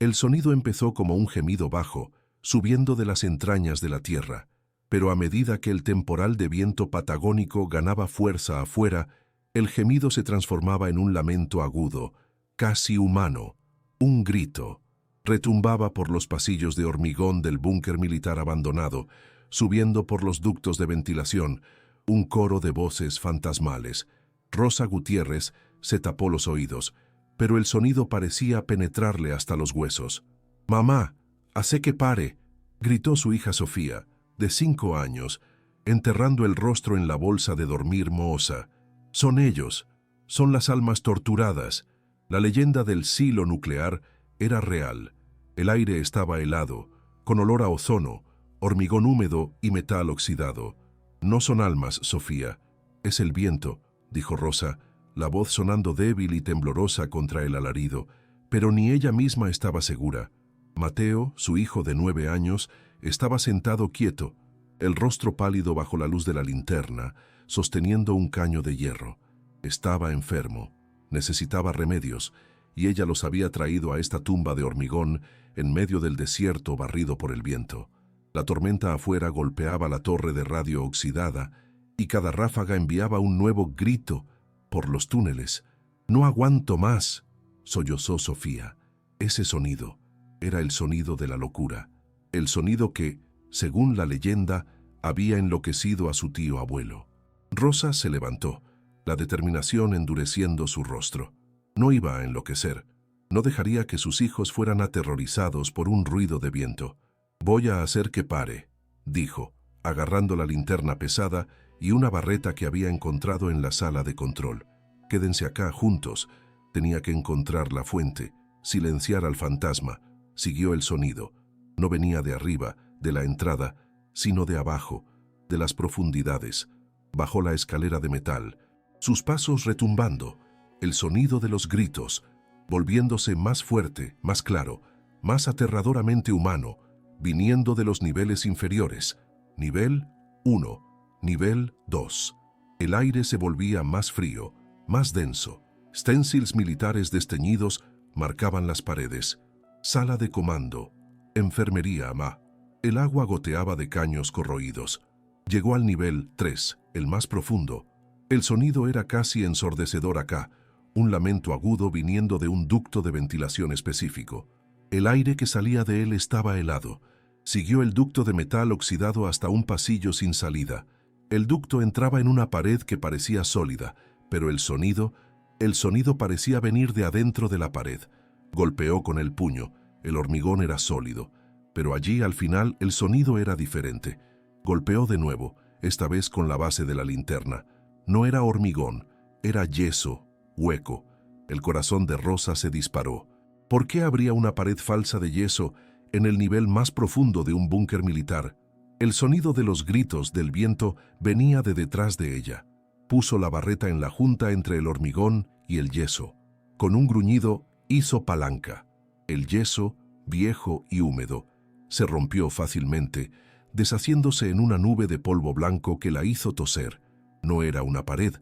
El sonido empezó como un gemido bajo, subiendo de las entrañas de la tierra, pero a medida que el temporal de viento patagónico ganaba fuerza afuera, el gemido se transformaba en un lamento agudo, casi humano, un grito. Retumbaba por los pasillos de hormigón del búnker militar abandonado, subiendo por los ductos de ventilación, un coro de voces fantasmales. Rosa Gutiérrez se tapó los oídos, pero el sonido parecía penetrarle hasta los huesos. «Mamá, hace que pare», gritó su hija Sofía, de 5 años, enterrando el rostro en la bolsa de dormir mohosa. «Son ellos, son las almas torturadas». La leyenda del silo nuclear era real. El aire estaba helado, con olor a ozono, hormigón húmedo y metal oxidado. «No son almas, Sofía, es el viento», dijo Rosa, la voz sonando débil y temblorosa contra el alarido, pero ni ella misma estaba segura. Mateo, su hijo de 9 años, estaba sentado quieto, el rostro pálido bajo la luz de la linterna, sosteniendo un caño de hierro. Estaba enfermo, necesitaba remedios, y ella los había traído a esta tumba de hormigón en medio del desierto barrido por el viento. La tormenta afuera golpeaba la torre de radio oxidada, y cada ráfaga enviaba un nuevo grito por los túneles. «No aguanto más», sollozó Sofía. Ese sonido era el sonido de la locura, el sonido que, según la leyenda, había enloquecido a su tío abuelo. Rosa se levantó, la determinación endureciendo su rostro. No iba a enloquecer, no dejaría que sus hijos fueran aterrorizados por un ruido de viento. «Voy a hacer que pare», dijo, agarrando la linterna pesada y una barreta que había encontrado en la sala de control. «Quédense acá juntos». Tenía que encontrar la fuente, silenciar al fantasma. Siguió el sonido. No venía de arriba, de la entrada, sino de abajo, de las profundidades. Bajó la escalera de metal, sus pasos retumbando, el sonido de los gritos, volviéndose más fuerte, más claro, más aterradoramente humano, viniendo de los niveles inferiores. Nivel 1, nivel 2. El aire se volvía más frío, más denso. Stencils militares desteñidos marcaban las paredes. Sala de comando. Enfermería, ma. El agua goteaba de caños corroídos. Llegó al nivel 3, el más profundo. El sonido era casi ensordecedor acá, un lamento agudo viniendo de un ducto de ventilación específico. El aire que salía de él estaba helado. Siguió el ducto de metal oxidado hasta un pasillo sin salida. El ducto entraba en una pared que parecía sólida, pero el sonido parecía venir de adentro de la pared. Golpeó con el puño, el hormigón era sólido, pero allí al final el sonido era diferente. Golpeó de nuevo, esta vez con la base de la linterna. No era hormigón, era yeso, hueco. El corazón de Rosa se disparó. ¿Por qué habría una pared falsa de yeso en el nivel más profundo de un búnker militar? El sonido de los gritos del viento venía de detrás de ella. Puso la barreta en la junta entre el hormigón y el yeso. Con un gruñido hizo palanca. El yeso, viejo y húmedo, se rompió fácilmente, deshaciéndose en una nube de polvo blanco que la hizo toser. No era una pared,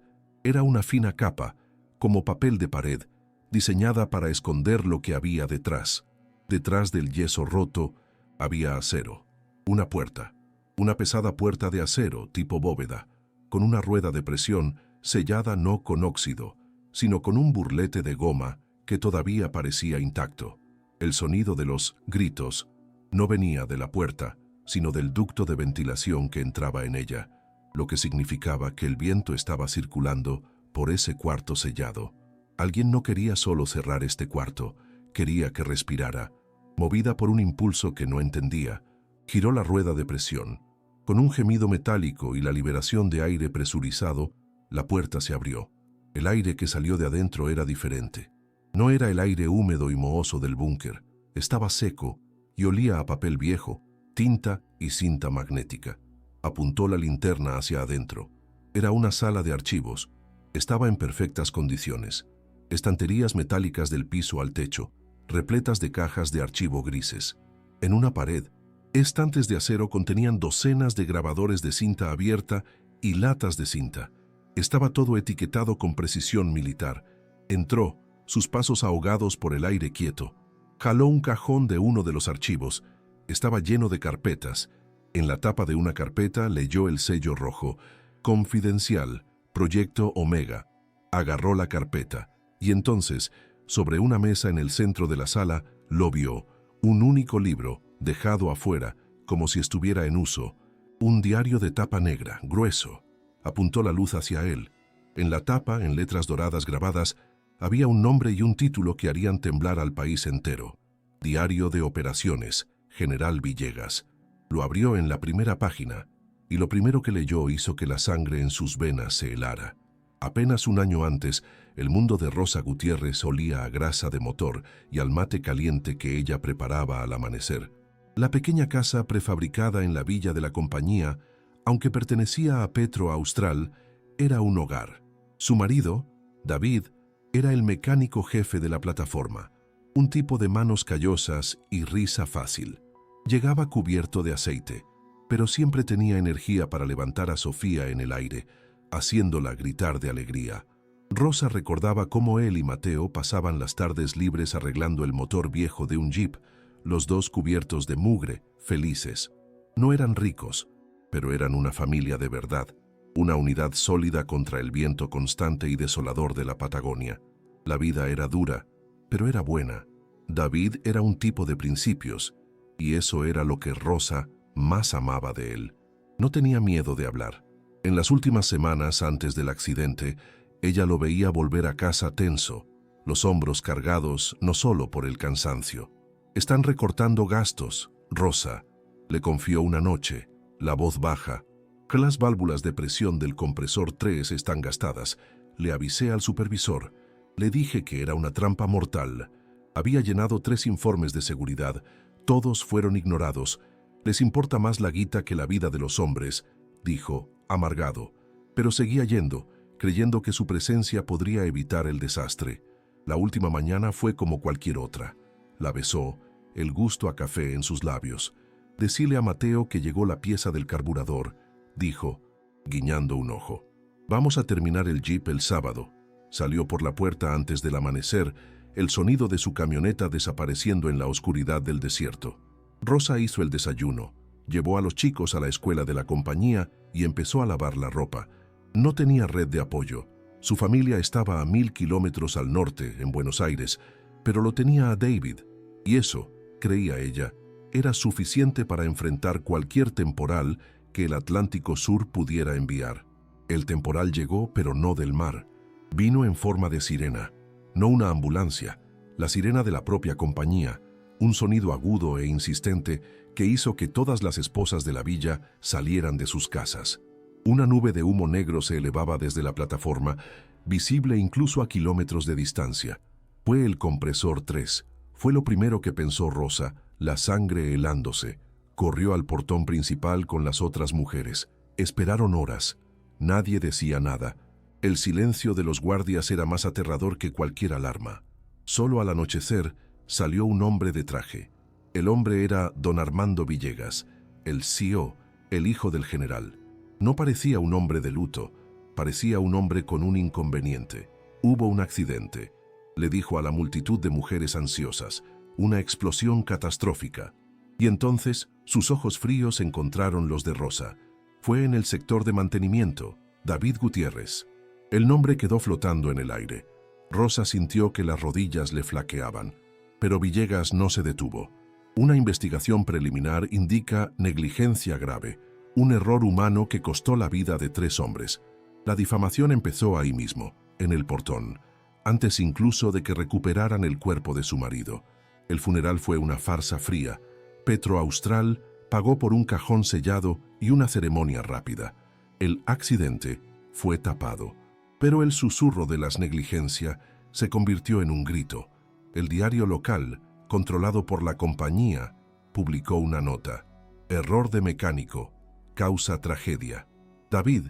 era una fina capa, como papel de pared, diseñada para esconder lo que había detrás. Detrás del yeso roto había acero. Una puerta, una pesada puerta de acero tipo bóveda, con una rueda de presión sellada no con óxido, sino con un burlete de goma que todavía parecía intacto. El sonido de los gritos no venía de la puerta, sino del ducto de ventilación que entraba en ella, lo que significaba que el viento estaba circulando por ese cuarto sellado. Alguien no quería solo cerrar este cuarto, quería que respirara. Movida por un impulso que no entendía, giró la rueda de presión. Con un gemido metálico y la liberación de aire presurizado, la puerta se abrió. El aire que salió de adentro era diferente. No era el aire húmedo y mohoso del búnker. Estaba seco y olía a papel viejo, tinta y cinta magnética. Apuntó la linterna hacia adentro. Era una sala de archivos. Estaba en perfectas condiciones. Estanterías metálicas del piso al techo, repletas de cajas de archivo grises. En una pared, estantes de acero contenían docenas de grabadores de cinta abierta y latas de cinta. Estaba todo etiquetado con precisión militar. Entró, sus pasos ahogados por el aire quieto. Jaló un cajón de uno de los archivos. Estaba lleno de carpetas. En la tapa de una carpeta leyó el sello rojo. Confidencial, Proyecto Omega. Agarró la carpeta. Y entonces, sobre una mesa en el centro de la sala, lo vio. Un único libro, dejado afuera, como si estuviera en uso. Un diario de tapa negra, grueso. Apuntó la luz hacia él. En la tapa, en letras doradas grabadas, había un nombre y un título que harían temblar al país entero. Diario de Operaciones, General Villegas. Lo abrió en la primera página, y lo primero que leyó hizo que la sangre en sus venas se helara. Apenas un año antes, el mundo de Rosa Gutiérrez olía a grasa de motor y al mate caliente que ella preparaba al amanecer. La pequeña casa prefabricada en la villa de la compañía, aunque pertenecía a Petro Austral, era un hogar. Su marido, David, era el mecánico jefe de la plataforma, un tipo de manos callosas y risa fácil. Llegaba cubierto de aceite, pero siempre tenía energía para levantar a Sofía en el aire, haciéndola gritar de alegría. Rosa recordaba cómo él y Mateo pasaban las tardes libres arreglando el motor viejo de un jeep, los dos cubiertos de mugre, felices. No eran ricos, pero eran una familia de verdad, una unidad sólida contra el viento constante y desolador de la Patagonia. La vida era dura, pero era buena. David era un tipo de principios, y eso era lo que Rosa más amaba de él. No tenía miedo de hablar. En las últimas semanas antes del accidente, ella lo veía volver a casa tenso, los hombros cargados no solo por el cansancio. «Están recortando gastos, Rosa», le confió una noche, la voz baja. «Que las válvulas de presión del compresor 3 están gastadas. Le avisé al supervisor. Le dije que era una trampa mortal. Había llenado 3 informes de seguridad. Todos fueron ignorados. Les importa más la guita que la vida de los hombres», dijo, amargado. Pero seguía yendo, creyendo que su presencia podría evitar el desastre. La última mañana fue como cualquier otra. La besó, el gusto a café en sus labios. «Decile a Mateo que llegó la pieza del carburador», dijo, guiñando un ojo. «Vamos a terminar el jeep el sábado». Salió por la puerta antes del amanecer, el sonido de su camioneta desapareciendo en la oscuridad del desierto. Rosa hizo el desayuno, llevó a los chicos a la escuela de la compañía y empezó a lavar la ropa. No tenía red de apoyo. Su familia estaba a 1000 kilómetros al norte, en Buenos Aires, pero lo tenía a David, y eso, creía ella, era suficiente para enfrentar cualquier temporal que el Atlántico Sur pudiera enviar. El temporal llegó, pero no del mar. Vino en forma de sirena, no una ambulancia, la sirena de la propia compañía, un sonido agudo e insistente que hizo que todas las esposas de la villa salieran de sus casas. Una nube de humo negro se elevaba desde la plataforma, visible incluso a kilómetros de distancia. Fue el compresor 3. Fue lo primero que pensó Rosa, la sangre helándose. Corrió al portón principal con las otras mujeres. Esperaron horas. Nadie decía nada. El silencio de los guardias era más aterrador que cualquier alarma. Solo al anochecer salió un hombre de traje. El hombre era don Armando Villegas, el CEO, el hijo del general. No parecía un hombre de luto, parecía un hombre con un inconveniente. Hubo un accidente, le dijo a la multitud de mujeres ansiosas, una explosión catastrófica. Y entonces sus ojos fríos encontraron los de Rosa. Fue en el sector de mantenimiento, David Gutiérrez. El nombre quedó flotando en el aire. Rosa sintió que las rodillas le flaqueaban, pero Villegas no se detuvo. Una investigación preliminar indica negligencia grave, un error humano que costó la vida de 3 hombres. La difamación empezó ahí mismo, en el portón, antes incluso de que recuperaran el cuerpo de su marido. El funeral fue una farsa fría. Petro Austral pagó por un cajón sellado y una ceremonia rápida. El accidente fue tapado, pero el susurro de la negligencia se convirtió en un grito. El diario local, controlado por la compañía, publicó una nota. Error de mecánico, causa tragedia. David,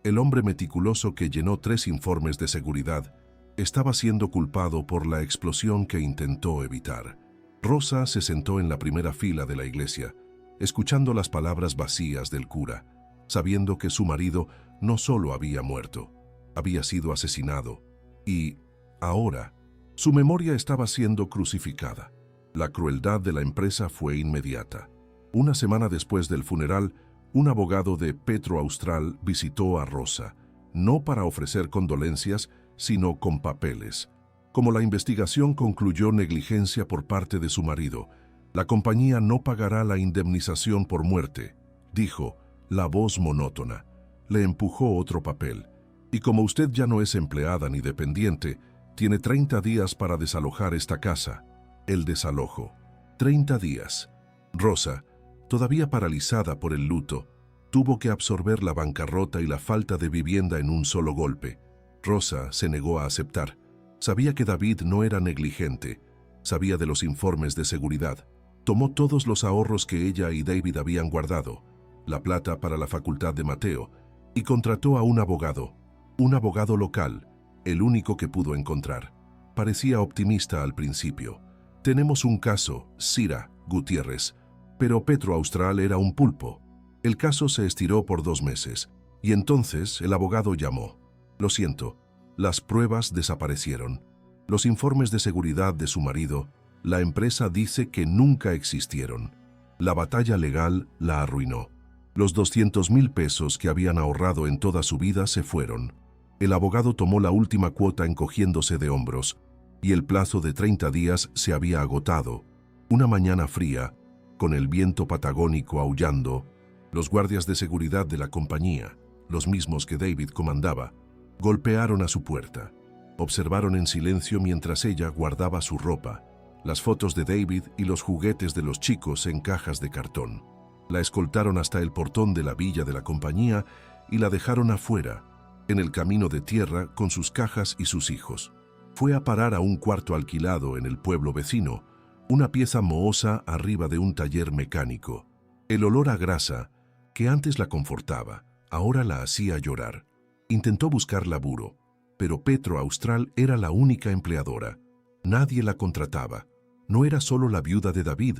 el hombre meticuloso que llenó 3 informes de seguridad, estaba siendo culpado por la explosión que intentó evitar. Rosa se sentó en la primera fila de la iglesia, escuchando las palabras vacías del cura, sabiendo que su marido no solo había muerto, había sido asesinado, y, ahora, su memoria estaba siendo crucificada. La crueldad de la empresa fue inmediata. Una semana después del funeral, un abogado de Petro Austral visitó a Rosa, no para ofrecer condolencias, sino con papeles. Como la investigación concluyó negligencia por parte de su marido, la compañía no pagará la indemnización por muerte, dijo, la voz monótona. Le empujó otro papel. Y como usted ya no es empleada ni dependiente, tiene 30 días para desalojar esta casa. El desalojo. 30 días. Rosa, todavía paralizada por el luto, tuvo que absorber la bancarrota y la falta de vivienda en un solo golpe. Rosa se negó a aceptar. Sabía que David no era negligente. Sabía de los informes de seguridad. Tomó todos los ahorros que ella y David habían guardado, la plata para la facultad de Mateo, y contrató a un abogado local, el único que pudo encontrar. Parecía optimista al principio. Tenemos un caso, Cira Gutiérrez, pero Petro Austral era un pulpo. El caso se estiró por 2 meses, y entonces el abogado llamó. Lo siento, las pruebas desaparecieron. Los informes de seguridad de su marido, la empresa dice que nunca existieron. La batalla legal la arruinó. Los 200,000 pesos que habían ahorrado en toda su vida se fueron. El abogado tomó la última cuota encogiéndose de hombros, y el plazo de 30 días se había agotado. Una mañana fría, con el viento patagónico aullando, los guardias de seguridad de la compañía, los mismos que David comandaba, golpearon a su puerta. Observaron en silencio mientras ella guardaba su ropa, las fotos de David y los juguetes de los chicos en cajas de cartón. La escoltaron hasta el portón de la villa de la compañía y la dejaron afuera, en el camino de tierra con sus cajas y sus hijos. Fue a parar a un cuarto alquilado en el pueblo vecino, una pieza mohosa arriba de un taller mecánico. El olor a grasa, que antes la confortaba, ahora la hacía llorar. Intentó buscar laburo, pero Petro Austral era la única empleadora. Nadie la contrataba. No era solo la viuda de David,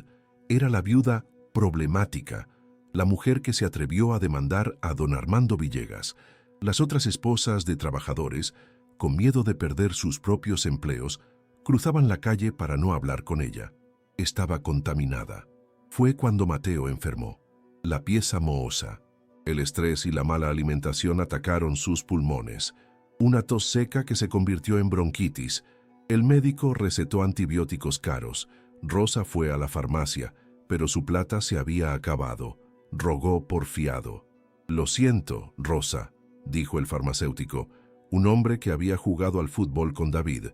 era la viuda problemática, la mujer que se atrevió a demandar a don Armando Villegas. Las otras esposas de trabajadores, con miedo de perder sus propios empleos, cruzaban la calle para no hablar con ella. Estaba contaminada. Fue cuando Mateo enfermó. La pieza mohosa. El estrés y la mala alimentación atacaron sus pulmones. Una tos seca que se convirtió en bronquitis. El médico recetó antibióticos caros. Rosa fue a la farmacia, pero su plata se había acabado. Rogó porfiado. «Lo siento, Rosa», dijo el farmacéutico, un hombre que había jugado al fútbol con David.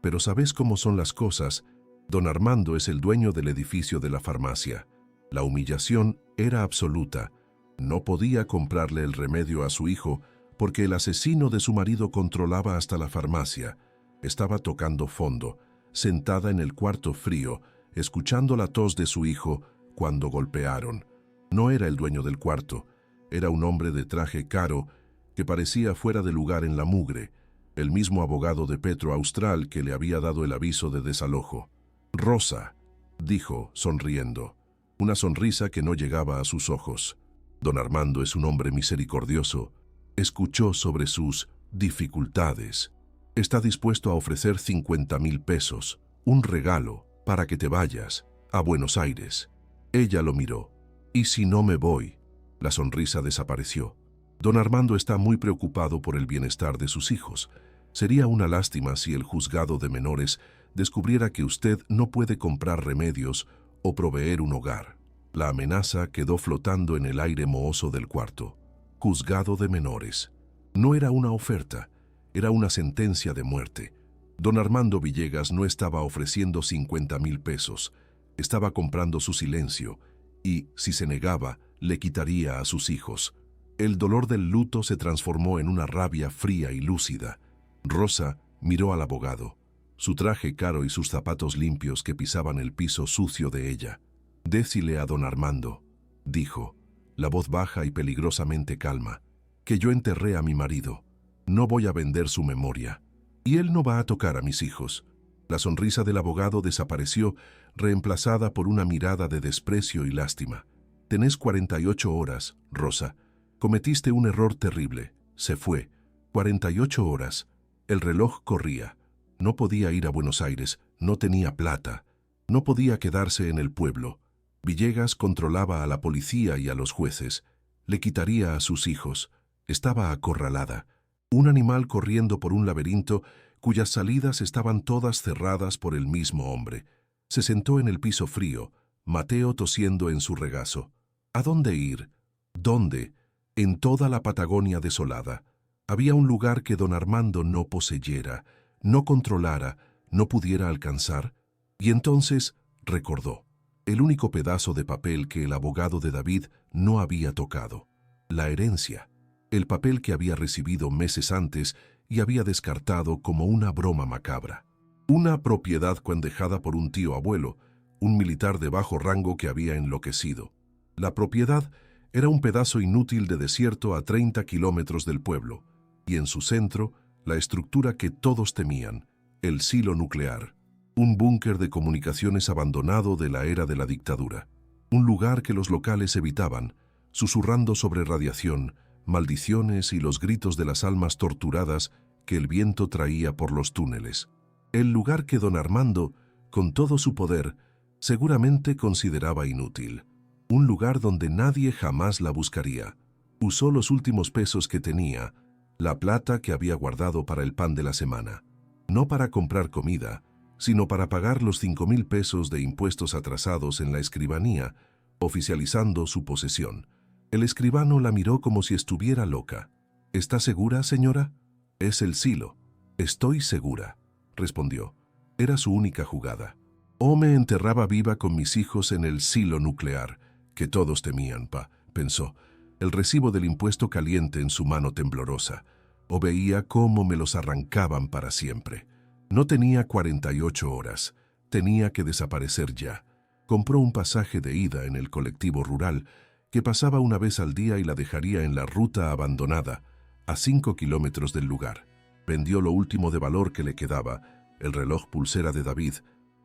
«Pero ¿sabes cómo son las cosas? Don Armando es el dueño del edificio de la farmacia. La humillación era absoluta. No podía comprarle el remedio a su hijo porque el asesino de su marido controlaba hasta la farmacia. Estaba tocando fondo, sentada en el cuarto frío, escuchando la tos de su hijo cuando golpearon. No era el dueño del cuarto, era un hombre de traje caro que parecía fuera de lugar en la mugre, el mismo abogado de Petro Austral que le había dado el aviso de desalojo. «Rosa», dijo, sonriendo, una sonrisa que no llegaba a sus ojos. Don Armando es un hombre misericordioso. Escuchó sobre sus dificultades. Está dispuesto a ofrecer 50,000 pesos, un regalo, para que te vayas a Buenos Aires. Ella lo miró. «¿Y si no me voy?». La sonrisa desapareció. Don Armando está muy preocupado por el bienestar de sus hijos. Sería una lástima si el juzgado de menores descubriera que usted no puede comprar remedios o proveer un hogar. La amenaza quedó flotando en el aire mohoso del cuarto. Juzgado de menores. No era una oferta, era una sentencia de muerte. Don Armando Villegas no estaba ofreciendo 50,000 pesos. Estaba comprando su silencio y, si se negaba, le quitaría a sus hijos. El dolor del luto se transformó en una rabia fría y lúcida. Rosa miró al abogado, su traje caro y sus zapatos limpios que pisaban el piso sucio de ella. «Décile a don Armando», dijo, la voz baja y peligrosamente calma, «que yo enterré a mi marido. No voy a vender su memoria. Y él no va a tocar a mis hijos». La sonrisa del abogado desapareció, reemplazada por una mirada de desprecio y lástima. «Tenés 48 horas, Rosa. Cometiste un error terrible. Se fue. 48 horas. El reloj corría. No podía ir a Buenos Aires. No tenía plata. No podía quedarse en el pueblo. Villegas controlaba a la policía y a los jueces. Le quitaría a sus hijos. Estaba acorralada. Un animal corriendo por un laberinto cuyas salidas estaban todas cerradas por el mismo hombre. Se sentó en el piso frío, Mateo tosiendo en su regazo. ¿A dónde ir? ¿Dónde? En toda la Patagonia desolada. Había un lugar que don Armando no poseyera, no controlara, no pudiera alcanzar. Y entonces recordó el único pedazo de papel que el abogado de David no había tocado: la herencia, el papel que había recibido meses antes y había descartado como una broma macabra. Una propiedad cuandejada por un tío abuelo, un militar de bajo rango que había enloquecido. La propiedad era un pedazo inútil de desierto a 30 kilómetros del pueblo, y en su centro, la estructura que todos temían, el silo nuclear, un búnker de comunicaciones abandonado de la era de la dictadura, un lugar que los locales evitaban, susurrando sobre radiación, maldiciones y los gritos de las almas torturadas que el viento traía por los túneles. El lugar que don Armando, con todo su poder, seguramente consideraba inútil. Un lugar donde nadie jamás la buscaría. Usó los últimos pesos que tenía, la plata que había guardado para el pan de la semana. No para comprar comida, sino para pagar los 5,000 pesos de impuestos atrasados en la escribanía, oficializando su posesión. El escribano la miró como si estuviera loca. ¿Está segura, señora? Es el silo. Estoy segura, respondió. Era su única jugada. O me enterraba viva con mis hijos en el silo nuclear, que todos temían, pensó, el recibo del impuesto caliente en su mano temblorosa, o veía cómo me los arrancaban para siempre. No tenía 48 horas, tenía que desaparecer ya. Compró un pasaje de ida en el colectivo rural, que pasaba una vez al día y la dejaría en la ruta abandonada, a 5 kilómetros del lugar. Vendió lo último de valor que le quedaba, el reloj pulsera de David,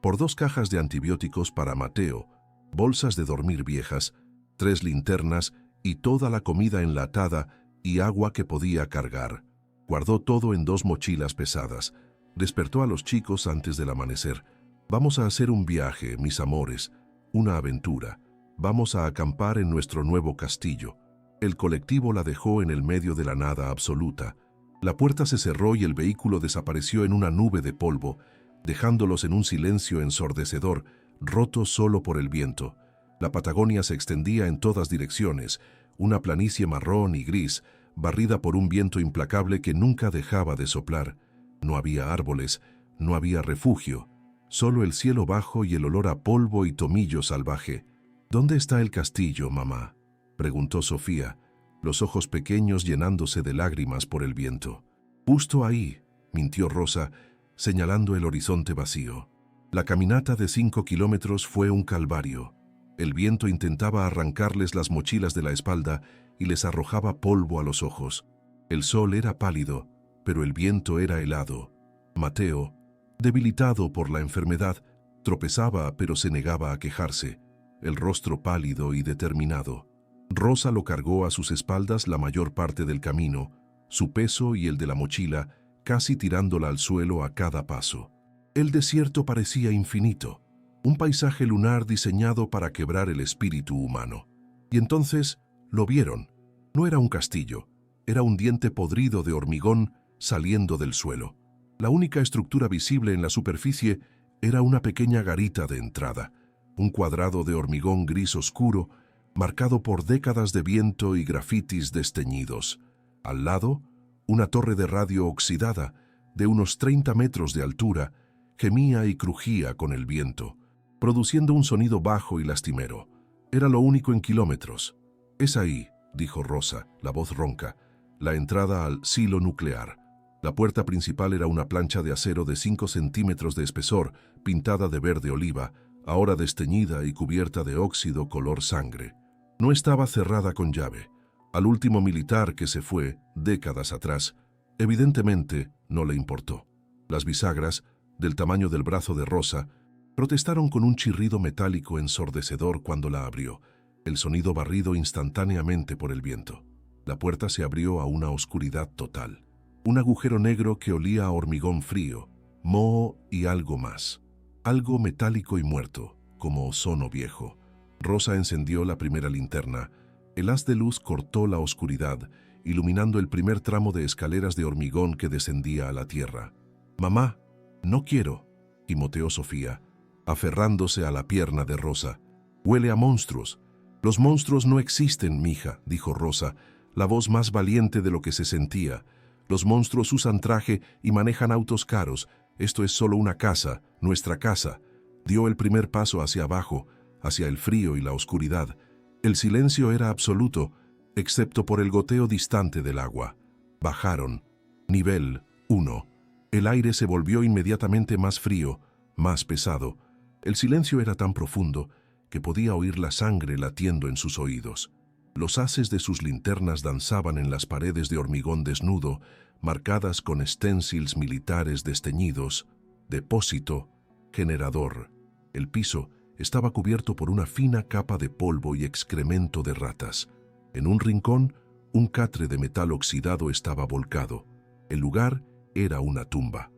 por 2 cajas de antibióticos para Mateo, bolsas de dormir viejas, 3 linternas y toda la comida enlatada y agua que podía cargar. Guardó todo en 2 mochilas pesadas. Despertó a los chicos antes del amanecer. Vamos a hacer un viaje, mis amores, una aventura. Vamos a acampar en nuestro nuevo castillo. El colectivo la dejó en el medio de la nada absoluta. La puerta se cerró y el vehículo desapareció en una nube de polvo, dejándolos en un silencio ensordecedor, roto solo por el viento. La Patagonia se extendía en todas direcciones, una planicie marrón y gris, barrida por un viento implacable que nunca dejaba de soplar. No había árboles, no había refugio, solo el cielo bajo y el olor a polvo y tomillo salvaje. ¿Dónde está el castillo, mamá?, preguntó Sofía, los ojos pequeños llenándose de lágrimas por el viento. Justo ahí, mintió Rosa, señalando el horizonte vacío. La caminata de 5 kilómetros fue un calvario. El viento intentaba arrancarles las mochilas de la espalda y les arrojaba polvo a los ojos. El sol era pálido, pero el viento era helado. Mateo, debilitado por la enfermedad, tropezaba pero se negaba a quejarse, el rostro pálido y determinado. Rosa lo cargó a sus espaldas la mayor parte del camino, su peso y el de la mochila casi tirándola al suelo a cada paso. El desierto parecía infinito, un paisaje lunar diseñado para quebrar el espíritu humano. Y entonces lo vieron. No era un castillo, era un diente podrido de hormigón saliendo del suelo. La única estructura visible en la superficie era una pequeña garita de entrada, un cuadrado de hormigón gris oscuro, marcado por décadas de viento y grafitis desteñidos. Al lado, una torre de radio oxidada, de unos 30 metros de altura, gemía y crujía con el viento, produciendo un sonido bajo y lastimero. Era lo único en kilómetros. «Es ahí», dijo Rosa, la voz ronca, «la entrada al silo nuclear». La puerta principal era una plancha de acero de 5 centímetros de espesor, pintada de verde oliva, ahora desteñida y cubierta de óxido color sangre. No estaba cerrada con llave. Al último militar que se fue, décadas atrás, evidentemente no le importó. Las bisagras, del tamaño del brazo de Rosa, protestaron con un chirrido metálico ensordecedor cuando la abrió, el sonido barrido instantáneamente por el viento. La puerta se abrió a una oscuridad total. Un agujero negro que olía a hormigón frío, moho y algo más. algo metálico y muerto, como ozono viejo. Rosa encendió la primera linterna. El haz de luz cortó la oscuridad, iluminando el primer tramo de escaleras de hormigón que descendía a la tierra. «Mamá, no quiero», gimoteó Sofía, aferrándose a la pierna de Rosa. «Huele a monstruos». «Los monstruos no existen, mija», dijo Rosa, la voz más valiente de lo que se sentía. «Los monstruos usan traje y manejan autos caros. Esto es solo una casa, nuestra casa». Dio el primer paso hacia abajo, hacia el frío y la oscuridad. El silencio era absoluto, excepto por el goteo distante del agua. Bajaron. Nivel 1. El aire se volvió inmediatamente más frío, más pesado. El silencio era tan profundo que podía oír la sangre latiendo en sus oídos. Los haces de sus linternas danzaban en las paredes de hormigón desnudo, marcadas con stencils militares desteñidos. Depósito, generador. El piso estaba cubierto por una fina capa de polvo y excremento de ratas. En un rincón, un catre de metal oxidado estaba volcado. El lugar era una tumba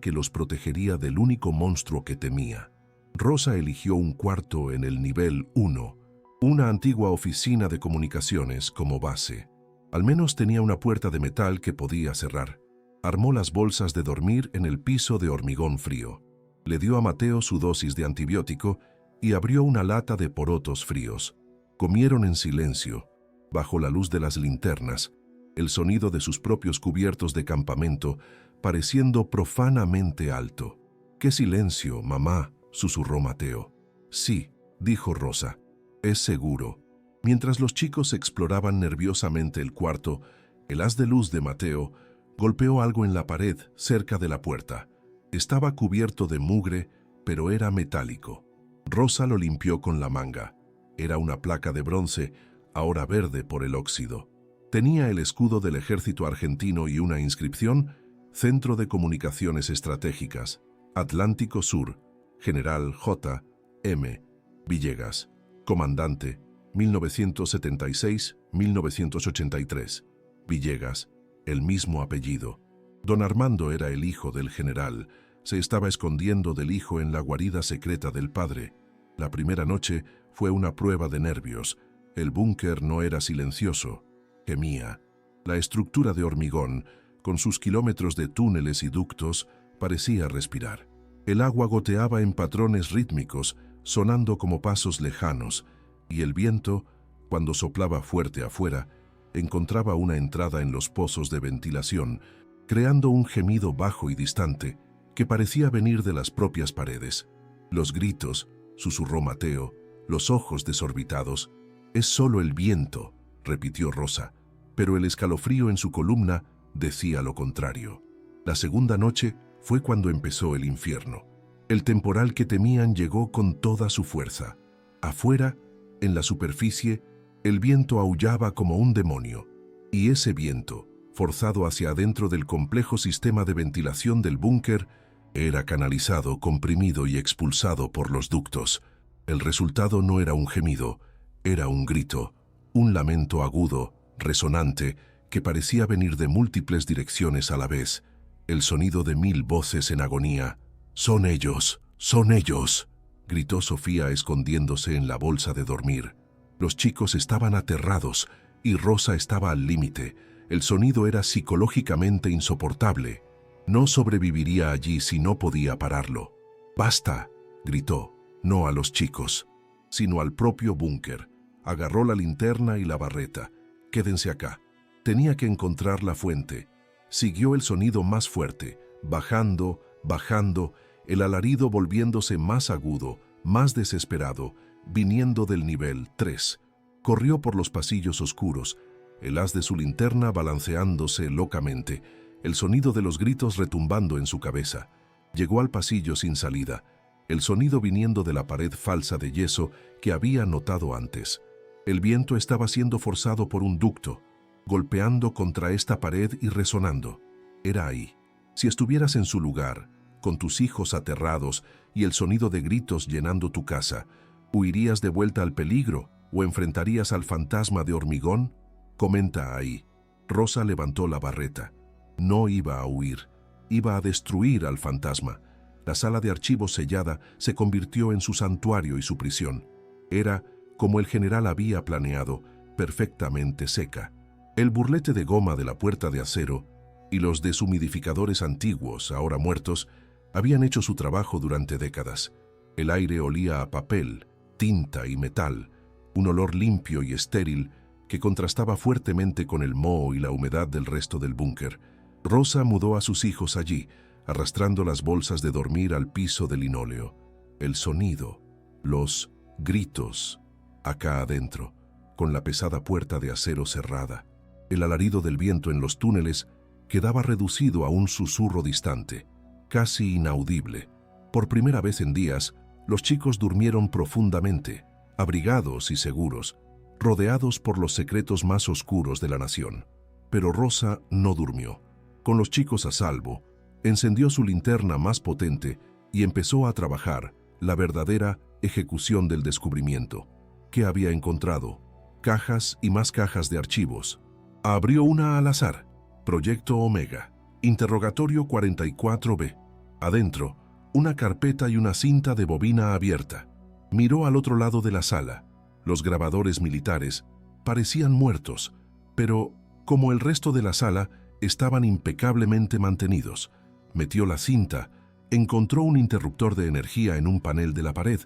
que los protegería del único monstruo que temía. Rosa eligió un cuarto en el nivel 1, una antigua oficina de comunicaciones como base. Al menos tenía una puerta de metal que podía cerrar. Armó las bolsas de dormir en el piso de hormigón frío. Le dio a Mateo su dosis de antibiótico y abrió una lata de porotos fríos. Comieron en silencio, bajo la luz de las linternas, el sonido de sus propios cubiertos de campamento pareciendo profanamente alto. «¡Qué silencio, mamá!», susurró Mateo. «Sí», dijo Rosa, «es seguro». Mientras los chicos exploraban nerviosamente el cuarto, el haz de luz de Mateo golpeó algo en la pared cerca de la puerta. Estaba cubierto de mugre, pero era metálico. Rosa lo limpió con la manga. Era una placa de bronce, ahora verde por el óxido. Tenía el escudo del ejército argentino y una inscripción: Centro de Comunicaciones Estratégicas, Atlántico Sur, General J. M. Villegas, Comandante, 1976-1983. Villegas, el mismo apellido. Don Armando era el hijo del general. Se estaba escondiendo del hijo en la guarida secreta del padre. La primera noche fue una prueba de nervios. El búnker no era silencioso. Gemía. La estructura de hormigón, con sus kilómetros de túneles y ductos, parecía respirar. El agua goteaba en patrones rítmicos, sonando como pasos lejanos, y el viento, cuando soplaba fuerte afuera, encontraba una entrada en los pozos de ventilación, creando un gemido bajo y distante que parecía venir de las propias paredes. «Los gritos», susurró Mateo, los ojos desorbitados. «Es solo el viento», repitió Rosa, pero el escalofrío en su columna decía lo contrario. La segunda noche fue cuando empezó el infierno. El temporal que temían llegó con toda su fuerza. Afuera, en la superficie, el viento aullaba como un demonio, y ese viento, forzado hacia adentro del complejo sistema de ventilación del búnker, era canalizado, comprimido y expulsado por los ductos. El resultado no era un gemido, era un grito, un lamento agudo, resonante, que parecía venir de múltiples direcciones a la vez, el sonido de 1000 voces en agonía. «¡Son ellos! ¡Son ellos!», gritó Sofía escondiéndose en la bolsa de dormir. Los chicos estaban aterrados y Rosa estaba al límite. El sonido era psicológicamente insoportable. No sobreviviría allí si no podía pararlo. «¡Basta!», gritó, no a los chicos, sino al propio búnker. Agarró la linterna y la barreta. «Quédense acá». Tenía que encontrar la fuente. Siguió el sonido más fuerte, bajando, bajando, el alarido volviéndose más agudo, más desesperado, viniendo del nivel 3. Corrió por los pasillos oscuros, el haz de su linterna balanceándose locamente, el sonido de los gritos retumbando en su cabeza. Llegó al pasillo sin salida, el sonido viniendo de la pared falsa de yeso que había notado antes. El viento estaba siendo forzado por un ducto, golpeando contra esta pared y resonando. Era ahí. Si estuvieras en su lugar, con tus hijos aterrados y el sonido de gritos llenando tu casa, ¿huirías de vuelta al peligro o enfrentarías al fantasma de hormigón? Comenta ahí. Rosa levantó la barreta. No iba a huir, iba a destruir al fantasma. La sala de archivos sellada se convirtió en su santuario y su prisión. Era, como el general había planeado, perfectamente seca. El burlete de goma de la puerta de acero y los deshumidificadores antiguos, ahora muertos, habían hecho su trabajo durante décadas. El aire olía a papel, tinta y metal, un olor limpio y estéril que contrastaba fuertemente con el moho y la humedad del resto del búnker. Rosa mudó a sus hijos allí, arrastrando las bolsas de dormir al piso de linóleo. El sonido, los gritos, acá adentro, con la pesada puerta de acero cerrada. El alarido del viento en los túneles quedaba reducido a un susurro distante, casi inaudible. Por primera vez en días, los chicos durmieron profundamente, abrigados y seguros, rodeados por los secretos más oscuros de la nación. Pero Rosa no durmió. Con los chicos a salvo, encendió su linterna más potente y empezó a trabajar la verdadera ejecución del descubrimiento. ¿Qué había encontrado? Cajas y más cajas de archivos. Abrió una al azar. Proyecto Omega. Interrogatorio 44B. Adentro, una carpeta y una cinta de bobina abierta. Miró al otro lado de la sala. Los grabadores militares parecían muertos, pero, como el resto de la sala, estaban impecablemente mantenidos. Metió la cinta, encontró un interruptor de energía en un panel de la pared.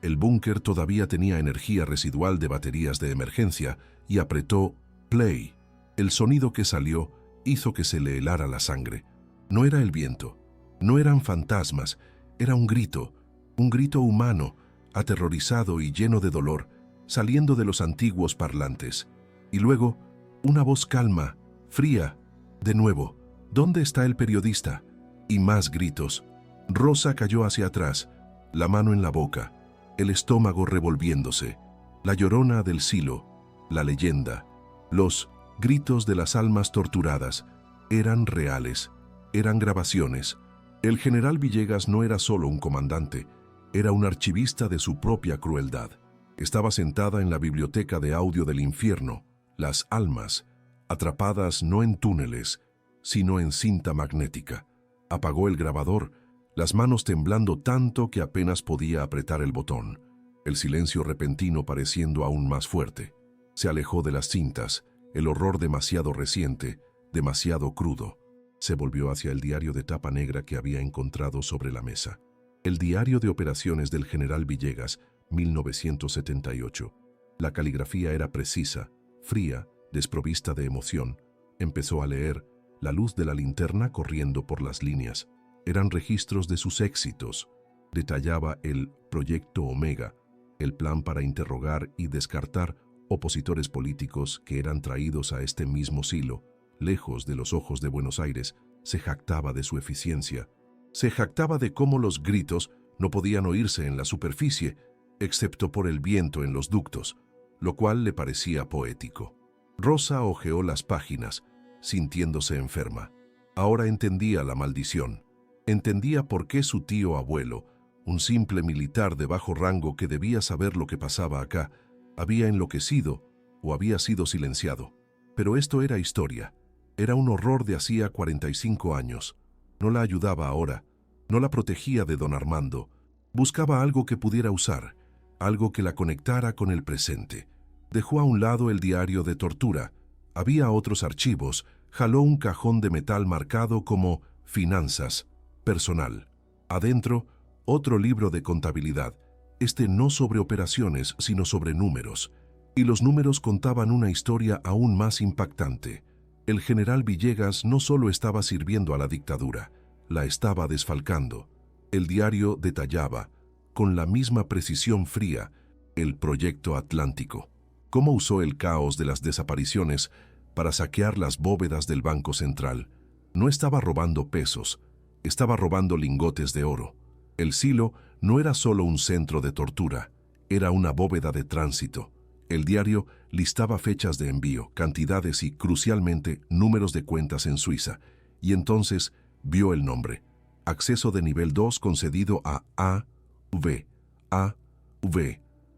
El búnker todavía tenía energía residual de baterías de emergencia y apretó play. El sonido que salió hizo que se le helara la sangre. No era el viento, no eran fantasmas, era un grito humano, aterrorizado y lleno de dolor, saliendo de los antiguos parlantes. Y luego, una voz calma, fría. De nuevo, ¿dónde está el periodista? Y más gritos. Rosa cayó hacia atrás, la mano en la boca, el estómago revolviéndose. La llorona del silo, la leyenda, los gritos de las almas torturadas, eran reales, eran grabaciones. El general Villegas no era solo un comandante, era un archivista de su propia crueldad. Estaba sentada en la biblioteca de audio del infierno, las almas, atrapadas no en túneles, sino en cinta magnética. Apagó el grabador, las manos temblando tanto que apenas podía apretar el botón, el silencio repentino pareciendo aún más fuerte. Se alejó de las cintas, el horror demasiado reciente, demasiado crudo. Se volvió hacia el diario de tapa negra que había encontrado sobre la mesa. El diario de operaciones del general Villegas, 1978. La caligrafía era precisa, fría, desprovista de emoción. Empezó a leer, la luz de la linterna corriendo por las líneas. Eran registros de sus éxitos. Detallaba el Proyecto Omega, el plan para interrogar y descartar opositores políticos que eran traídos a este mismo silo. Lejos de los ojos de Buenos Aires, se jactaba de su eficiencia. Se jactaba de cómo los gritos no podían oírse en la superficie, excepto por el viento en los ductos, lo cual le parecía poético. Rosa hojeó las páginas, sintiéndose enferma. Ahora entendía la maldición. Entendía por qué su tío abuelo, un simple militar de bajo rango que debía saber lo que pasaba acá, había enloquecido o había sido silenciado. Pero esto era historia. Era un horror de hacía 45 años. No la ayudaba ahora, no la protegía de don Armando. Buscaba algo que pudiera usar, algo que la conectara con el presente. Dejó a un lado el diario de tortura. Había otros archivos. Jaló un cajón de metal marcado como Finanzas, Personal. Adentro, otro libro de contabilidad. Este no sobre operaciones, sino sobre números. Y los números contaban una historia aún más impactante. El general Villegas no solo estaba sirviendo a la dictadura, la estaba desfalcando. El diario detallaba, con la misma precisión fría, el Proyecto Atlántico. Cómo usó el caos de las desapariciones para saquear las bóvedas del Banco Central. No estaba robando pesos, estaba robando lingotes de oro. El silo no era solo un centro de tortura, era una bóveda de tránsito. El diario listaba fechas de envío, cantidades y, crucialmente, números de cuentas en Suiza. Y entonces vio el nombre. Acceso de nivel 2 concedido a A.V.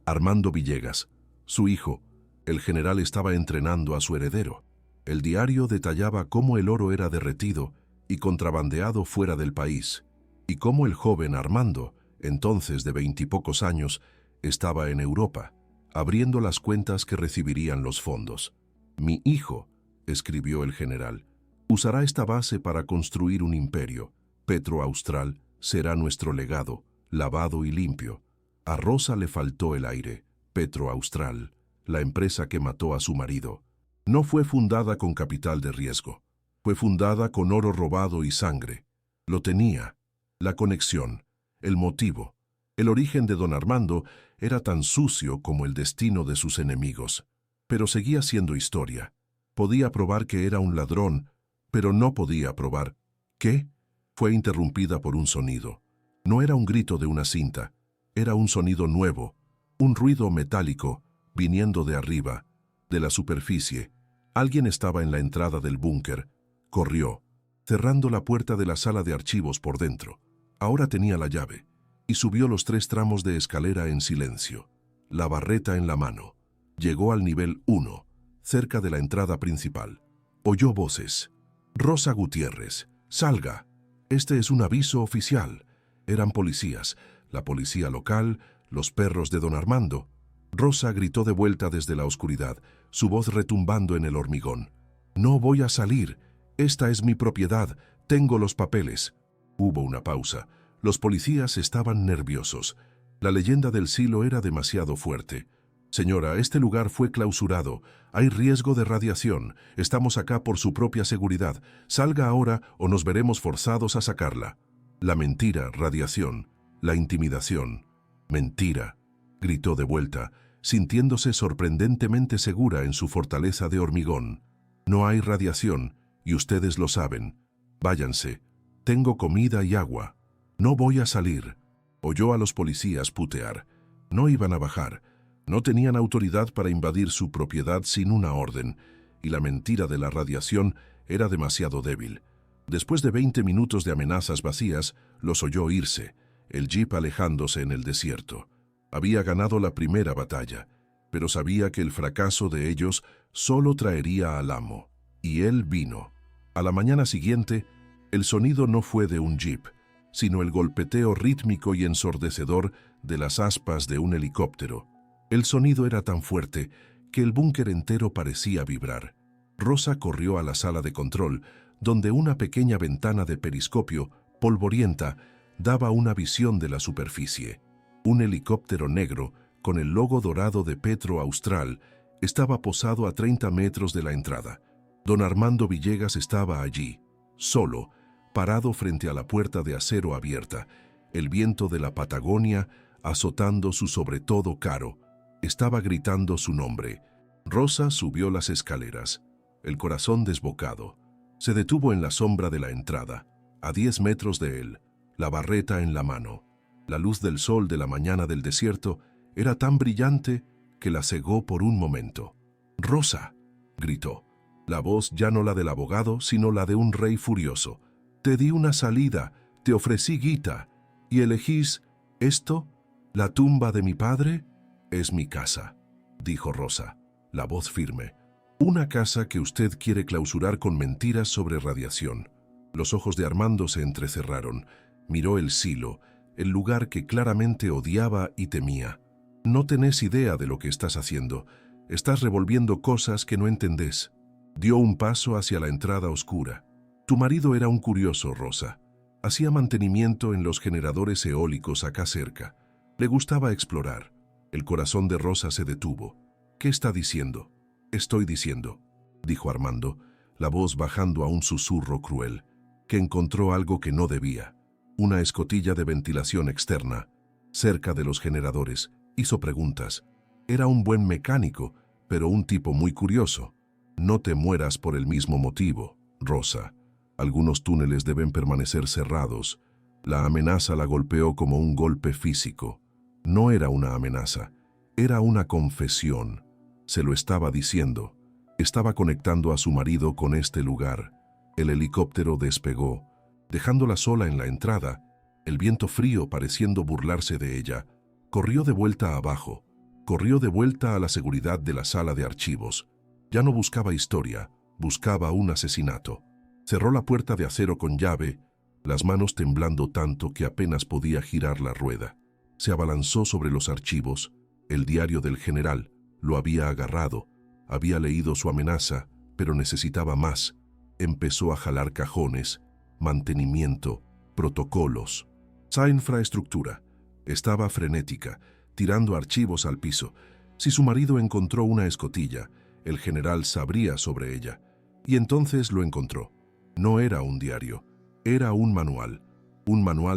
Armando Villegas. Su hijo. El general estaba entrenando a su heredero. El diario detallaba cómo el oro era derretido y contrabandeado fuera del país. y cómo el joven Armando, entonces de 20 y pocos años, estaba en Europa, abriendo las cuentas que recibirían los fondos. «Mi hijo», escribió el general, «usará esta base para construir un imperio. Petro Austral será nuestro legado, lavado y limpio». A Rosa le faltó el aire. Petro Austral, la empresa que mató a su marido, no fue fundada con capital de riesgo. Fue fundada con oro robado y sangre. Lo tenía. La conexión, el motivo, el origen de don Armando era tan sucio como el destino de sus enemigos. Pero seguía siendo historia. Podía probar que era un ladrón, pero no podía probar. ¿Qué? Fue interrumpida por un sonido. No era un grito de una cinta. Era un sonido nuevo, un ruido metálico, viniendo de arriba, de la superficie. Alguien estaba en la entrada del búnker. Corrió, cerrando la puerta de la sala de archivos por dentro. Ahora tenía la llave, y subió los 3 tramos de escalera en silencio, la barreta en la mano. Llegó al nivel 1, cerca de la entrada principal. Oyó voces. «Rosa Gutiérrez, salga. Este es un aviso oficial». Eran policías, la policía local, los perros de don Armando. Rosa gritó de vuelta desde la oscuridad, su voz retumbando en el hormigón. «No voy a salir. Esta es mi propiedad. Tengo los papeles». Hubo una pausa. Los policías estaban nerviosos. La leyenda del silo era demasiado fuerte. «Señora, este lugar fue clausurado. Hay riesgo de radiación. Estamos acá por su propia seguridad. Salga ahora o nos veremos forzados a sacarla». La mentira, radiación. La intimidación. «Mentira», gritó de vuelta, sintiéndose sorprendentemente segura en su fortaleza de hormigón. «No hay radiación, y ustedes lo saben. Váyanse. Tengo comida y agua. No voy a salir». Oyó a los policías putear. No iban a bajar. No tenían autoridad para invadir su propiedad sin una orden, y la mentira de la radiación era demasiado débil. Después de 20 minutos de amenazas vacías, los oyó irse, el jeep alejándose en el desierto. Había ganado la primera batalla, pero sabía que el fracaso de ellos solo traería al amo. Y él vino. A la mañana siguiente, el sonido no fue de un jeep, sino el golpeteo rítmico y ensordecedor de las aspas de un helicóptero. El sonido era tan fuerte que el búnker entero parecía vibrar. Rosa corrió a la sala de control, donde una pequeña ventana de periscopio, polvorienta, daba una visión de la superficie. Un helicóptero negro, con el logo dorado de Petro Austral, estaba posado a 30 metros de la entrada. Don Armando Villegas estaba allí, solo, parado frente a la puerta de acero abierta, el viento de la Patagonia azotando su sobretodo caro. Estaba gritando su nombre. Rosa subió las escaleras, el corazón desbocado. Se detuvo en la sombra de la entrada, a 10 metros de él, la barreta en la mano. La luz del sol de la mañana del desierto era tan brillante que la cegó por un momento. «¡Rosa!», gritó. La voz ya no la del abogado, sino la de un rey furioso. «Te di una salida, te ofrecí guita, y elegís esto, la tumba de mi padre». «Es mi casa», dijo Rosa, la voz firme. «Una casa que usted quiere clausurar con mentiras sobre radiación». Los ojos de Armando se entrecerraron. Miró el silo, el lugar que claramente odiaba y temía. «No tenés idea de lo que estás haciendo. Estás revolviendo cosas que no entendés». Dio un paso hacia la entrada oscura. «Tu marido era un curioso, Rosa. Hacía mantenimiento en los generadores eólicos acá cerca. Le gustaba explorar». El corazón de Rosa se detuvo. «¿Qué está diciendo?». «Estoy diciendo», dijo Armando, la voz bajando a un susurro cruel, «que encontró algo que no debía. Una escotilla de ventilación externa, cerca de los generadores. Hizo preguntas. Era un buen mecánico, pero un tipo muy curioso. No te mueras por el mismo motivo, Rosa. Algunos túneles deben permanecer cerrados». La amenaza la golpeó como un golpe físico. No era una amenaza, era una confesión. Se lo estaba diciendo. Estaba conectando a su marido con este lugar. El helicóptero despegó, dejándola sola en la entrada, el viento frío pareciendo burlarse de ella. Corrió de vuelta abajo, corrió de vuelta a la seguridad de la sala de archivos. Ya no buscaba historia, buscaba un asesinato. Cerró la puerta de acero con llave, las manos temblando tanto que apenas podía girar la rueda. Se abalanzó sobre los archivos. El diario del general lo había agarrado. Había leído su amenaza, pero necesitaba más. Empezó a jalar cajones, mantenimiento, protocolos. Esa infraestructura estaba frenética, tirando archivos al piso. Si su marido encontró una escotilla, el general sabría sobre ella. Y entonces lo encontró. No era un diario, era un manual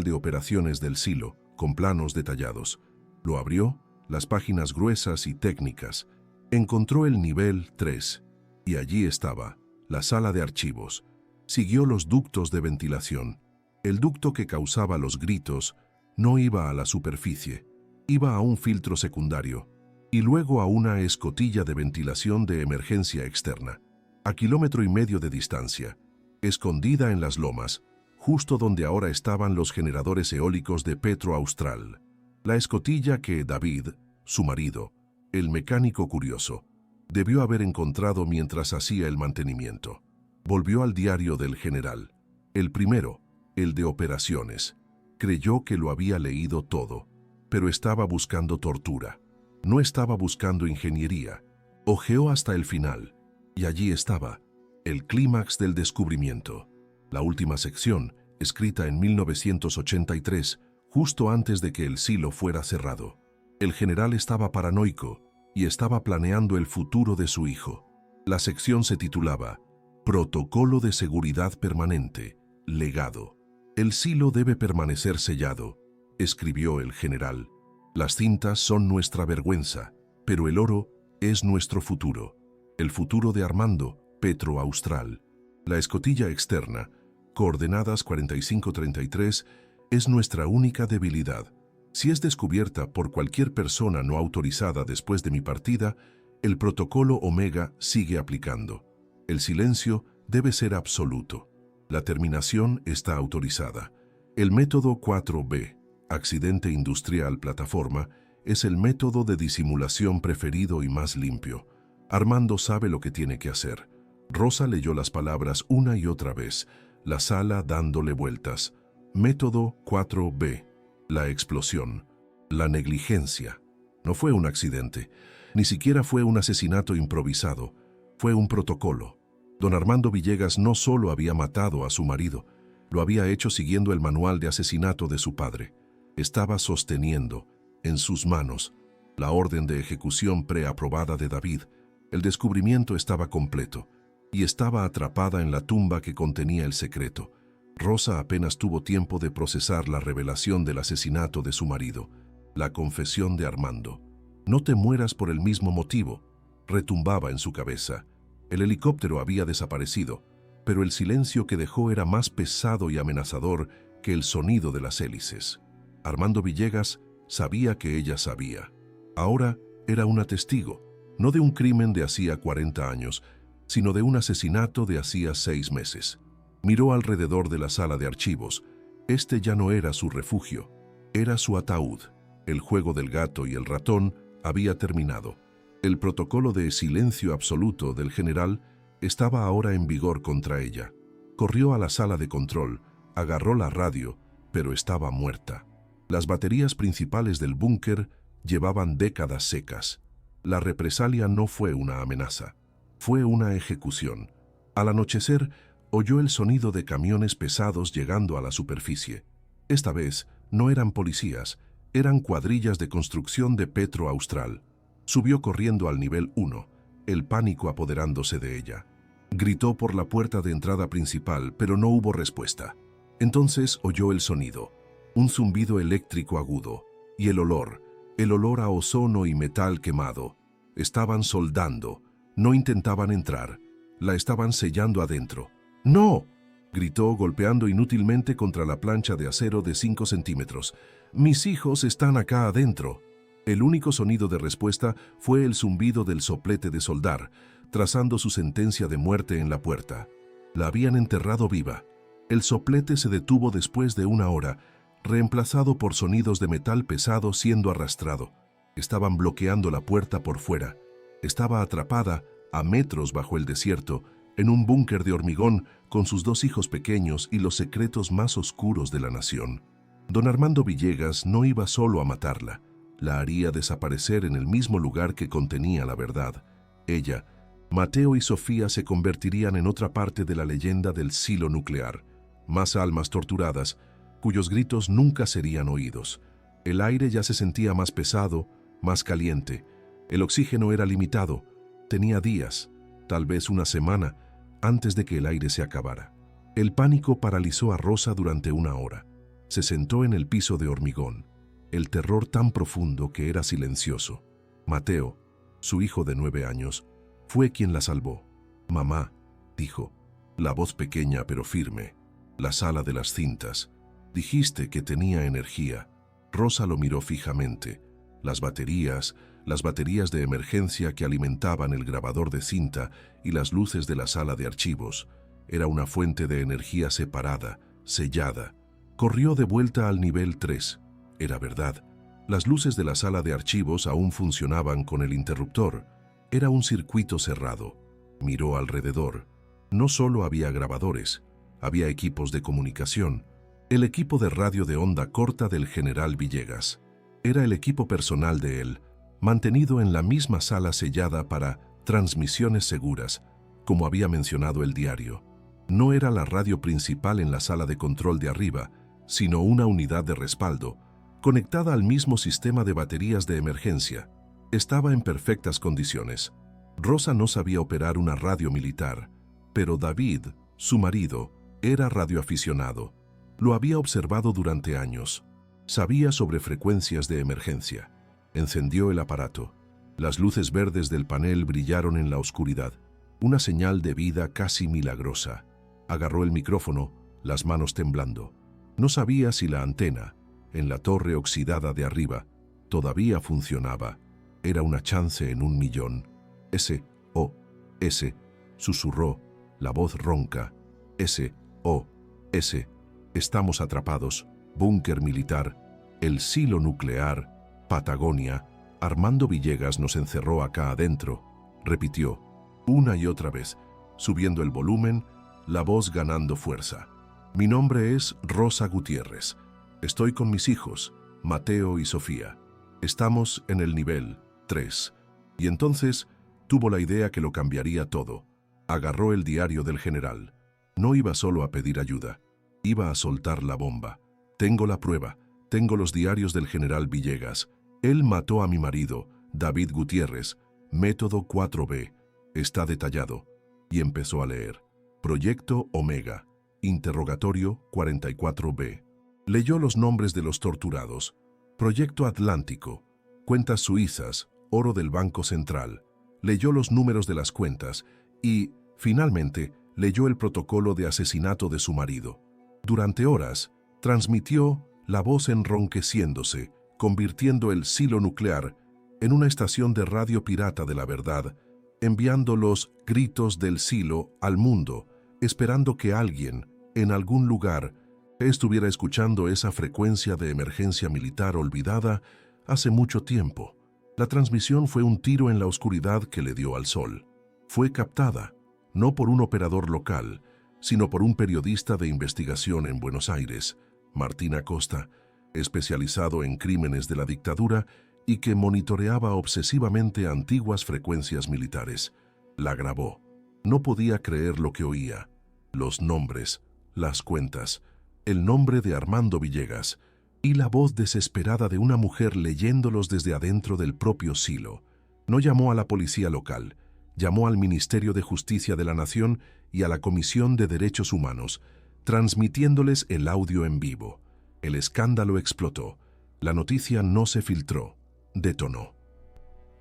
de operaciones del silo, con planos detallados. Lo abrió, las páginas gruesas y técnicas. Encontró el nivel 3, y allí estaba, la sala de archivos. Siguió los ductos de ventilación. El ducto que causaba los gritos no iba a la superficie, iba a un filtro secundario, y luego a una escotilla de ventilación de emergencia externa, a 1,5 kilómetros de distancia, escondida en las lomas, justo donde ahora estaban los generadores eólicos de Petro Austral. La escotilla que David, su marido, el mecánico curioso, debió haber encontrado mientras hacía el mantenimiento. Volvió al diario del general, el primero, el de operaciones. Creyó que lo había leído todo, pero estaba buscando tortura. No estaba buscando ingeniería. Hojeó hasta el final, y allí estaba, el clímax del descubrimiento. La última sección, escrita en 1983, justo antes de que el silo fuera cerrado. El general estaba paranoico y estaba planeando el futuro de su hijo. La sección se titulaba Protocolo de Seguridad Permanente, Legado. El silo debe permanecer sellado, escribió el general. Las cintas son nuestra vergüenza, pero el oro es nuestro futuro. El futuro de Armando, Petro Austral. La escotilla externa, coordenadas 4533, es nuestra única debilidad. Si es descubierta por cualquier persona no autorizada después de mi partida, el protocolo Omega sigue aplicando. El silencio debe ser absoluto. La terminación está autorizada. El método 4B, accidente industrial plataforma, es el método de disimulación preferido y más limpio. Armando sabe lo que tiene que hacer. Rosa leyó las palabras una y otra vez, la sala dándole vueltas. Método 4B. La explosión. La negligencia. No fue un accidente. Ni siquiera fue un asesinato improvisado. Fue un protocolo. Don Armando Villegas no solo había matado a su marido, lo había hecho siguiendo el manual de asesinato de su padre. Estaba sosteniendo, en sus manos, la orden de ejecución preaprobada de David. El descubrimiento estaba completo, y estaba atrapada en la tumba que contenía el secreto. Rosa apenas tuvo tiempo de procesar la revelación del asesinato de su marido, la confesión de Armando. «No te mueras por el mismo motivo», retumbaba en su cabeza. El helicóptero había desaparecido, pero el silencio que dejó era más pesado y amenazador que el sonido de las hélices. Armando Villegas sabía que ella sabía. Ahora era una testigo, no de un crimen de hacía 40 años, sino de un asesinato de hacía 6 meses. Miró alrededor de la sala de archivos. Este ya no era su refugio, era su ataúd. El juego del gato y el ratón había terminado. El protocolo de silencio absoluto del general estaba ahora en vigor contra ella. Corrió a la sala de control, agarró la radio, pero estaba muerta. Las baterías principales del búnker llevaban décadas secas. La represalia no fue una amenaza, fue una ejecución. Al anochecer, oyó el sonido de camiones pesados llegando a la superficie. Esta vez no eran policías, eran cuadrillas de construcción de Petro Austral. Subió corriendo al nivel 1, el pánico apoderándose de ella. Gritó por la puerta de entrada principal, pero no hubo respuesta. Entonces oyó el sonido, un zumbido eléctrico agudo, y el olor a ozono y metal quemado. Estaban soldando, no intentaban entrar, la estaban sellando adentro. ¡No!, gritó golpeando inútilmente contra la plancha de acero de 5 centímetros. «Mis hijos están acá adentro». El único sonido de respuesta fue el zumbido del soplete de soldar, trazando su sentencia de muerte en la puerta. La habían enterrado viva. El soplete se detuvo después de 1 hora, reemplazado por sonidos de metal pesado siendo arrastrado. Estaban bloqueando la puerta por fuera. Estaba atrapada a metros bajo el desierto en un búnker de hormigón con sus 2 hijos pequeños y los secretos más oscuros de la nación. Don Armando Villegas no iba solo a matarla, la haría desaparecer en el mismo lugar que contenía la verdad. Ella, Mateo y Sofía se convertirían en otra parte de la leyenda del silo nuclear, más almas torturadas, cuyos gritos nunca serían oídos. El aire ya se sentía más pesado, más caliente. El oxígeno era limitado. Tenía días, tal vez una semana, antes de que el aire se acabara. El pánico paralizó a Rosa durante una hora. Se sentó en el piso de hormigón, el terror tan profundo que era silencioso. Mateo, su hijo de 9 años, fue quien la salvó. «Mamá», dijo, la voz pequeña pero firme, la sala de las cintas. «Dijiste que tenía energía». Rosa lo miró fijamente. Las baterías de emergencia que alimentaban el grabador de cinta y las luces de la sala de archivos. Era una fuente de energía separada, sellada. Corrió de vuelta al nivel 3. Era verdad. Las luces de la sala de archivos aún funcionaban con el interruptor. Era un circuito cerrado. Miró alrededor. No solo había grabadores, había equipos de comunicación. El equipo de radio de onda corta del general Villegas. Era el equipo personal de él, mantenido en la misma sala sellada para transmisiones seguras, como había mencionado el diario. No era la radio principal en la sala de control de arriba, sino una unidad de respaldo, conectada al mismo sistema de baterías de emergencia. Estaba en perfectas condiciones. Rosa no sabía operar una radio militar, pero David, su marido, era radioaficionado. Lo había observado durante años. Sabía sobre frecuencias de emergencia. Encendió el aparato. Las luces verdes del panel brillaron en la oscuridad. Una señal de vida casi milagrosa. Agarró el micrófono, las manos temblando. No sabía si la antena, en la torre oxidada de arriba, todavía funcionaba. Era una chance en 1.000.000. S.O.S. susurró, la voz ronca. S.O.S. Estamos atrapados. Búnker militar. El silo nuclear. Patagonia. Armando Villegas nos encerró acá adentro. Repitió, una y otra vez, subiendo el volumen, la voz ganando fuerza. Mi nombre es Rosa Gutiérrez. Estoy con mis hijos, Mateo y Sofía. Estamos en el nivel 3. Y entonces tuvo la idea que lo cambiaría todo. Agarró el diario del general. No iba solo a pedir ayuda. Iba a soltar la bomba. Tengo la prueba. Tengo los diarios del general Villegas. Él mató a mi marido, David Gutiérrez. Método 4B. Está detallado. Y empezó a leer. Proyecto Omega. Interrogatorio 44B. Leyó los nombres de los torturados. Proyecto Atlántico. Cuentas suizas. Oro del Banco Central. Leyó los números de las cuentas y, finalmente, leyó el protocolo de asesinato de su marido. Durante horas, transmitió la voz enronqueciéndose, convirtiendo el silo nuclear en una estación de radio pirata de la verdad, enviando los gritos del silo al mundo, esperando que alguien, en algún lugar, estuviera escuchando esa frecuencia de emergencia militar olvidada hace mucho tiempo. La transmisión fue un tiro en la oscuridad que le dio al sol. Fue captada, no por un operador local, sino por un periodista de investigación en Buenos Aires, Martín Acosta, especializado en crímenes de la dictadura y que monitoreaba obsesivamente antiguas frecuencias militares. La grabó. No podía creer lo que oía. Los nombres, las cuentas, el nombre de Armando Villegas y la voz desesperada de una mujer leyéndolos desde adentro del propio silo. No llamó a la policía local, llamó al Ministerio de Justicia de la Nación y a la Comisión de Derechos Humanos, transmitiéndoles el audio en vivo. El escándalo explotó. La noticia no se filtró. Detonó.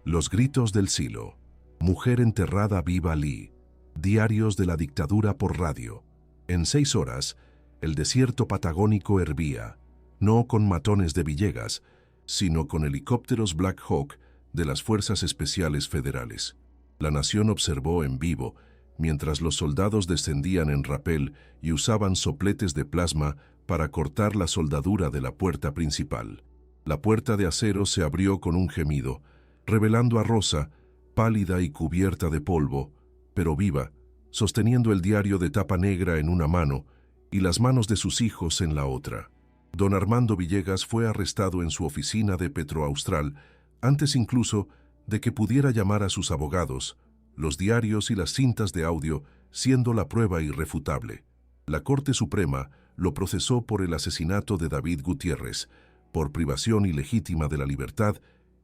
Los gritos del silo. Mujer enterrada viva Lee. Diarios de la dictadura por radio. En 6 horas, el desierto patagónico hervía, no con matones de Villegas, sino con helicópteros Black Hawk de las Fuerzas Especiales Federales. La nación observó en vivo, mientras los soldados descendían en rapel y usaban sopletes de plasma para cortar la soldadura de la puerta principal. La puerta de acero se abrió con un gemido, revelando a Rosa, pálida y cubierta de polvo, pero viva, sosteniendo el diario de tapa negra en una mano y las manos de sus hijos en la otra. Don Armando Villegas fue arrestado en su oficina de Petroaustral antes incluso de que pudiera llamar a sus abogados, los diarios y las cintas de audio siendo la prueba irrefutable. La Corte Suprema lo procesó por el asesinato de David Gutiérrez, por privación ilegítima de la libertad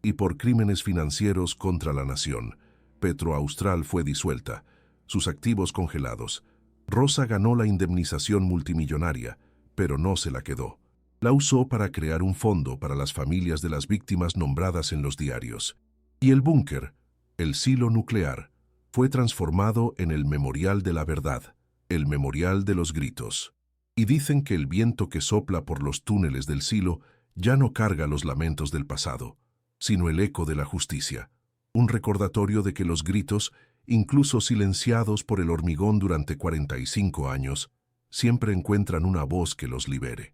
y por crímenes financieros contra la nación. Petroaustral fue disuelta, sus activos congelados. Rosa ganó la indemnización multimillonaria, pero no se la quedó. La usó para crear un fondo para las familias de las víctimas nombradas en los diarios. Y el búnker, el silo nuclear, fue transformado en el Memorial de la Verdad, el Memorial de los Gritos. Y dicen que el viento que sopla por los túneles del silo ya no carga los lamentos del pasado, sino el eco de la justicia, un recordatorio de que los gritos, incluso silenciados por el hormigón durante 45 años, siempre encuentran una voz que los libere.